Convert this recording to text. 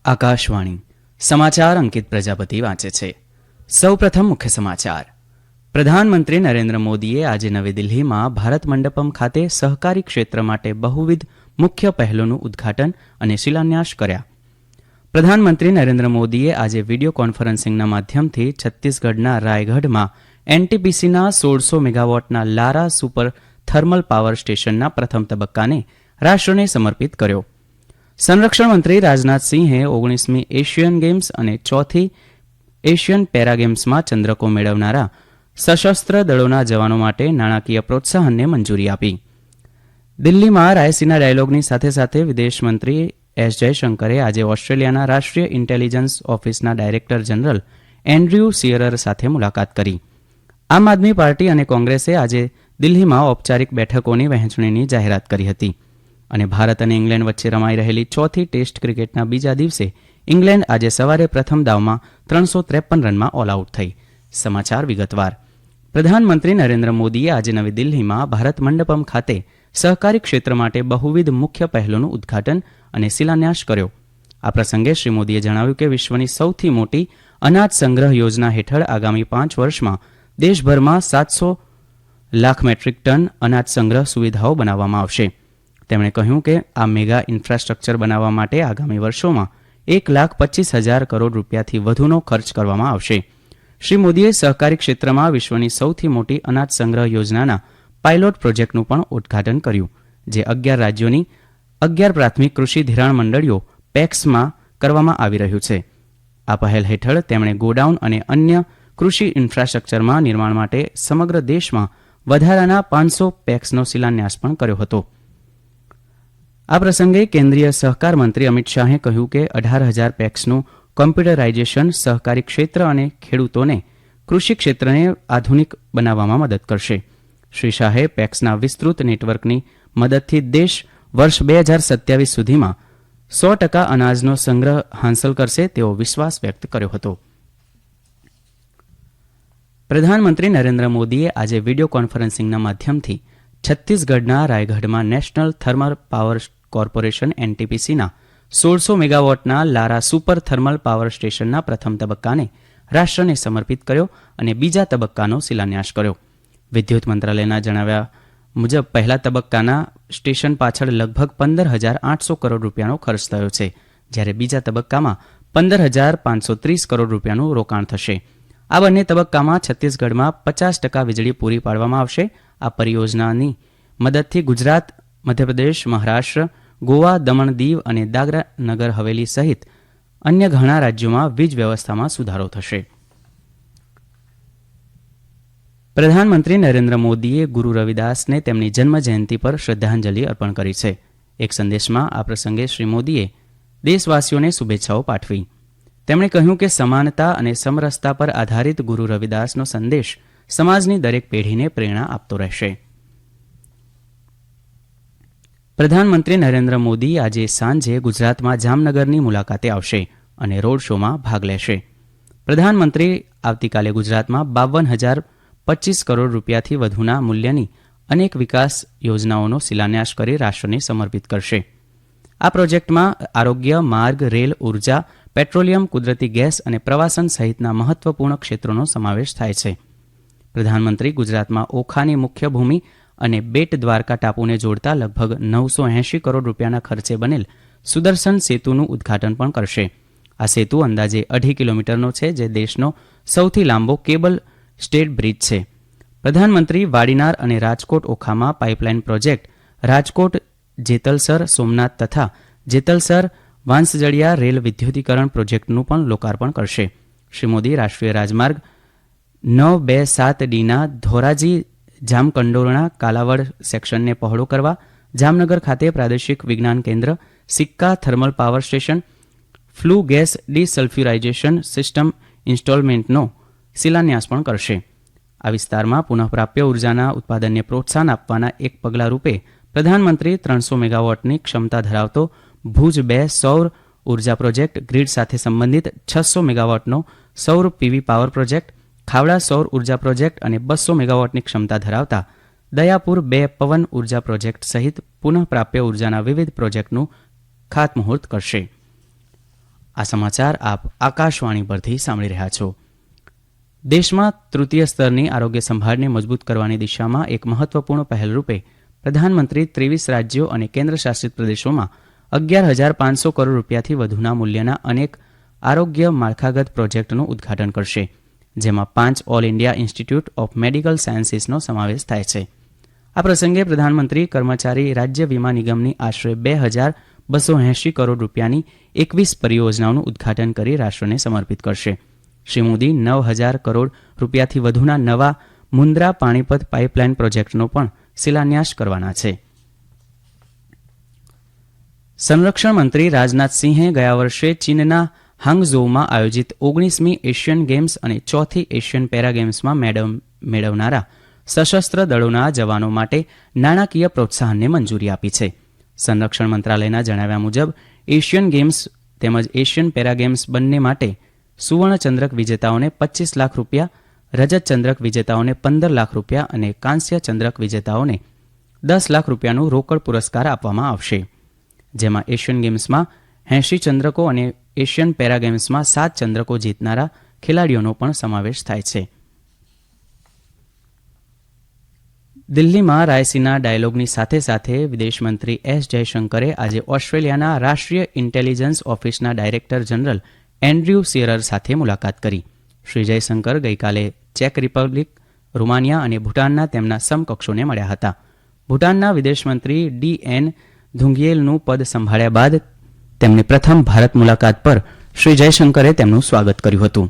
આકાશવાણી સમાચાર અંકિત પ્રજાપતિ વાંચે છે. સૌપ્રથમ મુખ્ય સમાચાર. પ્રધાનમંત્રી નરેન્દ્ર મોદીએ આજે નવી દિલ્હીમાં ભારત મંડપમ ખાતે સહકારી ક્ષેત્ર માટે બહુવિધ મુખ્ય પહેલોનું ઉદ્ઘાટન અને શિલાન્યાસ કર્યા. પ્રધાનમંત્રી નરેન્દ્ર મોદીએ આજે વિડીયો કોન્ફરન્સિંગના માધ્યમથી છત્તીસગઢના રાયગઢમાં એનટીપીસીના 1600 મેગાવોટના લારા સુપર થર્મલ પાવર સ્ટેશનના પ્રથમ તબક્કાને રાષ્ટ્રને સમર્પિત કર્યો. સંરક્ષણ મંત્રી રાજનાથસિંહે 19મી એશિયન ગેમ્સ અને 4th એશિયન પેરા ગેમ્સમાં ચંદ્રકો મેળવનારા સશસ્ત્ર દળોના જવાનો માટે નાણાકીય પ્રોત્સાહનને મંજૂરી આપી. દિલ્હીમાં રાયસીના ડાયલોગની સાથે સાથે વિદેશ મંત્રી એસ જયશંકરે આજે ઓસ્ટ્રેલિયાના રાષ્ટ્રીય ઇન્ટેલિજન્સ ઓફિસના ડાયરેક્ટર જનરલ એન્ડ્રયુ સિયરર સાથે મુલાકાત કરી. આમ આદમી પાર્ટી અને કોંગ્રેસે આજે દિલ્હીમાં ઔપચારિક બેઠકોની વહેંચણીની જાહેરાત કરી હતી અને ભારત અને ઇંગ્લેન્ડ વચ્ચે રમાઈ રહેલી 4th ટેસ્ટ ક્રિકેટના બીજા દિવસે ઇંગ્લેન્ડ આજે સવારે પ્રથમ દાવમાં 353 રનમાં ઓલ આઉટ થઈ. સમાચાર વિગતવાર. પ્રધાનમંત્રી નરેન્દ્ર મોદીએ આજે નવી દિલ્હીમાં ભારત મંડપમ ખાતે સહકારી ક્ષેત્ર માટે બહુવિધ મુખ્ય પહેલોનું ઉદ્ઘાટન અને શિલાન્યાસ કર્યો. આ પ્રસંગે શ્રી મોદીએ જણાવ્યું કે વિશ્વની સૌથી મોટી અનાજ સંગ્રહ યોજના હેઠળ આગામી 5 વર્ષમાં દેશભરમાં 700 લાખ મેટ્રિક ટન અનાજ સંગ્રહ સુવિધાઓ બનાવવામાં આવશે. તેમણે કહ્યું કે આ મેગા ઇન્ફ્રાસ્ટ્રક્ચર બનાવવા માટે આગામી વર્ષોમાં 1,25,000 કરોડ રૂપિયાથી વધુનો ખર્ચ કરવામાં આવશે. શ્રી મોદીએ સહકારી ક્ષેત્રમાં વિશ્વની સૌથી મોટી અનાજ સંગ્રહ યોજનાના પાયલોટ પ્રોજેક્ટનું પણ ઉદ્ઘાટન કર્યું, જે 11 રાજ્યોની 11 પ્રાથમિક કૃષિ ધિરાણ મંડળીઓ પેક્સમાં કરવામાં આવી રહ્યું છે. આ પહેલ હેઠળ તેમણે ગોડાઉન અને અન્ય કૃષિ ઇન્ફ્રાસ્ટ્રક્ચરમાં નિર્માણ માટે સમગ્ર દેશમાં વધારાના 500 પેક્સનો શિલાન્યાસ પણ કર્યો હતો. આ પ્રસંગે કેન્દ્રીય સહકાર મંત્રી અમિત શાહે કહ્યું કે 18,000 પેક્સનું કોમ્પ્યુટરાઇઝેશન સહકારી ક્ષેત્ર અને ખેડૂતોને કૃષિ ક્ષેત્રને આધુનિક બનાવવામાં મદદ કરશે. શ્રી શાહે પેક્સના વિસ્તૃત નેટવર્કની મદદથી દેશ વર્ષ 2027 સુધીમાં 100% અનાજનો સંગ્રહ હાંસલ કરશે તેવો વિશ્વાસ વ્યક્ત કર્યો હતો. પ્રધાનમંત્રી નરેન્દ્ર મોદીએ આજે વિડીયો કોન્ફરન્સિંગના માધ્યમથી છત્તીસગઢના રાયગઢમાં નેશનલ થર્મલ પાવર કોર્પોરેશન એનટીપીસીના 1600 મેગાવોટના લારા સુપર થર્મલ પાવર સ્ટેશનના પ્રથમ તબક્કાને રાષ્ટ્રને સમર્પિત કર્યો અને બીજા તબક્કાનો શિલાન્યાસ કર્યો. વિદ્યુત મંત્રાલયના જણાવ્યા મુજબ પહેલા તબક્કાના સ્ટેશન પાછળ લગભગ 15,800 કરોડ રૂપિયાનો ખર્ચ થયો છે, જ્યારે બીજા તબક્કામાં 15,530 કરોડ રૂપિયાનું રોકાણ થશે. આ બંને તબક્કામાં છત્તીસગઢમાં 50% વીજળી પૂરી પાડવામાં આવશે. આ પરિયોજનાની મદદથી ગુજરાત, મધ્યપ્રદેશ, મહારાષ્ટ્ર, ગોવા, દમણ, દીવ અને દાદરા નગર હવેલી સહિત અન્ય ઘણા રાજ્યોમાં વીજ વ્યવસ્થામાં સુધારો થશે. પ્રધાનમંત્રી નરેન્દ્ર મોદીએ ગુરુ રવિદાસને તેમની જન્મજયંતિ પર શ્રદ્ધાંજલિ અર્પણ કરી છે. એક સંદેશમાં આ પ્રસંગે શ્રી મોદીએ દેશવાસીઓને શુભેચ્છાઓ પાઠવી. તેમણે કહ્યું કે સમાનતા અને સમરસતા પર આધારિત ગુરુ રવિદાસનો સંદેશ સમાજની દરેક પેઢીને પ્રેરણા આપતો રહેશે. પ્રધાનમંત્રી નરેન્દ્ર મોદી આજે સાંજે ગુજરાતમાં જામનગરની મુલાકાતે આવશે અને રોડ શોમાં ભાગ લેશે. પ્રધાનમંત્રી આવતીકાલે ગુજરાતમાં 52,025 કરોડ રૂપિયાથી વધુના મૂલ્યની અનેક વિકાસ યોજનાઓનો શિલાન્યાસ કરી રાષ્ટ્રને સમર્પિત કરશે. આ પ્રોજેક્ટમાં આરોગ્ય, માર્ગ, રેલ, ઉર્જા, પેટ્રોલિયમ, કુદરતી ગેસ અને પ્રવાસન સહિતના મહત્વપૂર્ણ ક્ષેત્રોનો સમાવેશ થાય છે. પ્રધાનમંત્રી ગુજરાતમાં ઓખાની મુખ્ય ભૂમિ અને બેટ દ્વારકા ટાપુને જોડતા લગભગ 980 કરોડ રૂપિયાના ખર્ચે બનેલ સુદર્શન સેતુનું ઉદ્ઘાટન પણ કરશે. આ સેતુ અંદાજે 2.5 કિલોમીટરનો છે, જે દેશનો સૌથી લાંબો કેબલ સ્ટેડ બ્રિજ છે. પ્રધાનમંત્રી વાડીનાર અને રાજકોટ ઓખામાં પાઇપલાઇન પ્રોજેક્ટ, રાજકોટ જેતલસર સોમનાથ તથા જેતલસર વાંસજડિયા રેલ વિદ્યુતીકરણ પ્રોજેક્ટનું પણ લોકાર્પણ કરશે. શ્રી મોદી રાષ્ટ્રીય રાજમાર્ગ 927Dના ધોરાજી જામકંડોરણા કાલાવડ સેક્શનને પહોળો કરવા, જામનગર ખાતે પ્રાદેશિક વિજ્ઞાન કેન્દ્ર, Sikka thermal power station, flue gas desulphurisation system ઇન્સ્ટોલમેન્ટનો શિલાન્યાસ પણ કરશે. આ વિસ્તારમાં પુનઃપ્રાપ્ય ઉર્જાના ઉત્પાદનને પ્રોત્સાહન આપવાના એક પગલા રૂપે પ્રધાનમંત્રી 300 મેગાવોટની ક્ષમતા ધરાવતો ભુજ 2 સૌર ઉર્જા પ્રોજેક્ટ, ગ્રીડ સાથે સંબંધિત 600 મેગાવોટનો સૌર પીવી પાવર પ્રોજેક્ટ, ખાવડા સૌર ઉર્જા પ્રોજેક્ટ અને 200 મેગાવોટની ક્ષમતા ધરાવતા દયાપુર 2 પવન ઉર્જા પ્રોજેક્ટ સહિત પુનઃપ્રાપ્ય ઉર્જાના વિવિધ પ્રોજેક્ટનું ખાતમુહૂર્ત કરશે. આ સમાચાર આપ આકાશવાણી પરથી સાંભળી રહ્યા છો. દેશમાં તૃતીય સ્તરની આરોગ્ય સંભાળને મજબૂત કરવાની દિશામાં એક મહત્વપૂર્ણ પહેલરૂપે પ્રધાનમંત્રી 23 રાજ્યો અને કેન્દ્રશાસિત પ્રદેશોમાં 11,500 કરોડ રૂપિયાથી વધુના મૂલ્યના અનેક આરોગ્ય માળખાગત પ્રોજેક્ટનું ઉદ્ઘાટન કરશે, જેમાં 5 all India institute of medical સાયન્સીસનો સમાવેશ થાય છે. આ પ્રસંગે પ્રધાનમંત્રી કર્મચારી રાજ્ય વીમા નિગમની આશરે 2,280 કરોડ રૂપિયાની 21 પરિયોજનાઓનું ઉદ્ઘાટન કરી રાષ્ટ્રને સમર્પિત કરશે. શ્રી મોદી 9,000 કરોડ રૂપિયાથી વધુના નવા મુન્દ્રા પાણીપત પાઇપલાઇન પ્રોજેક્ટનો પણ શિલાન્યાસ કરવાના છે. સંરક્ષણ મંત્રી રાજનાથસિંહે ગયા વર્ષે ચીનના હાંગઝોઉમાં આયોજિત 19મી એશિયન ગેમ્સ અને 4થી એશિયન પેરા ગેમ્સમાં મેળવનારા સશસ્ત્ર દળોના જવાનો માટે નાણાકીય પ્રોત્સાહનને મંજૂરી આપી છે. સંરક્ષણ મંત્રાલયના જણાવ્યા મુજબ એશિયન ગેમ્સ તેમજ એશિયન પેરા ગેમ્સ બંને માટે સુવર્ણ ચંદ્રક વિજેતાઓને 25 લાખ રૂપિયા, રજત ચંદ્રક વિજેતાઓને 15 લાખ રૂપિયા અને કાંસ્ય ચંદ્રક વિજેતાઓને 10 લાખ રૂપિયાનું રોકડ પુરસ્કાર આપવામાં આવશે, જેમાં એશિયન ગેમ્સમાં 80 ચંદ્રકો અને એશિયન પેરા ગેમ્સમાં 7 ચંદ્રકો જીતનારા ખેલાડીઓનો પણ સમાવેશ થાય છે. દિલ્હીમાં રાયસીના ડાયલોગની સાથે સાથે વિદેશમંત્રી એસ જયશંકરે આજે ઓસ્ટ્રેલિયાના રાષ્ટ્રીય ઇન્ટેલિજન્સ ઓફિસના ડાયરેક્ટર જનરલ એન્ડ્રયુ સિયરર સાથે મુલાકાત કરી. શ્રી જયશંકર ગઈકાલે ચેક રિપબ્લિક, રૂમાનિયા અને ભૂટાનના તેમના સમકક્ષોને મળ્યા હતા. ભૂટાનના વિદેશમંત્રી DN ધુંગિયેલનું પદ સંભાળ્યા બાદ તેમની પ્રથમ ભારત મુલાકાત પર શ્રી જયશંકરે તેમનું સ્વાગત કર્યું હતું.